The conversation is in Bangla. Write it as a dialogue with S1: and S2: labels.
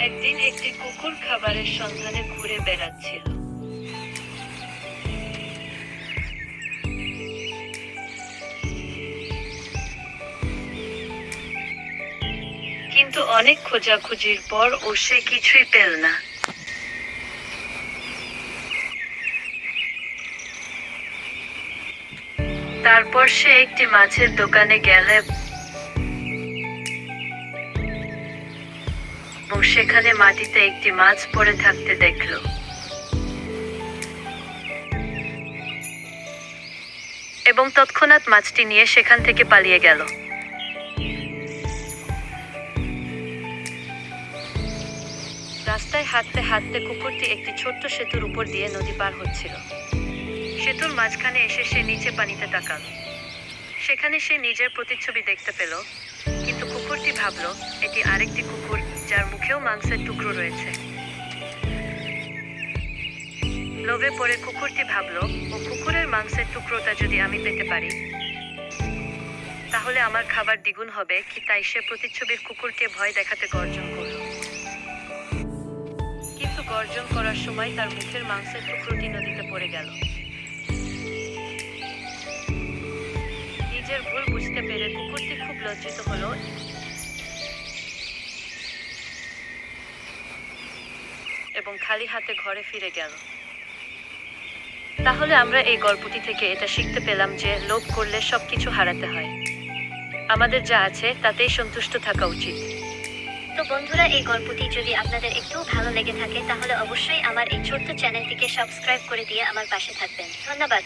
S1: একদিন একটি কুকুর খাবারের সন্ধানে ঘুরে বেড়াচ্ছিল। কিন্তু অনেক খোঁজাখুঁজির পর সে কিছুই পেল না। তারপর সে একটি মাছের দোকানে গেল এবং সেখানে মাটিতে একটি মাছ পড়ে থাকতে দেখল। এবং তৎক্ষণাৎ মাছটি নিয়ে সেখান থেকে পালিয়ে গেল। রাস্তায় হাঁটতে হাঁটতে কুকুরটি একটি ছোট্ট সেতুর উপর দিয়ে নদী পার হচ্ছিল। সেতুর মাঝখানে এসে সে নিচে পানিতে তাকাল। সেখানে সে নিজের প্রতিচ্ছবি দেখতে পেল, কিন্তু কুকুরটি ভাবল এটি আরেকটি কুকুর, যার মুখেও মাংসের টুকরো রয়েছে। লোভে পড়ে কুকুরটি ভাবল, কুকুরের মাংসের টুকরোটা যদি আমি পেতে পারি তাহলে আমার খাবার দ্বিগুণ হবে। তাই সে প্রতিচ্ছবির কুকুরকে ভয় দেখাতে গর্জন করল। কিন্তু গর্জন করার সময় তার মুখের মাংসের টুকরোটি নদীতে পড়ে গেল। নিজের ভুল বুঝতে পেরে কুকুরটি খুব লজ্জিত হলো এবং খালি হাতে ঘরে ফিরে গেল। তাহলে আমরা এই গল্পটি থেকে এটা শিখতে পেলাম যে লোভ করলে সবকিছু হারাতে হয়। আমাদের যা আছে তাতেই সন্তুষ্ট থাকা উচিত।
S2: তো বন্ধুরা, এই গল্পটি যদি আপনাদের একটু ভালো লেগে থাকে তাহলে অবশ্যই আমার এই ছোট্ট চ্যানেলটিকে সাবস্ক্রাইব করে দিয়ে আমার পাশে থাকবেন। ধন্যবাদ।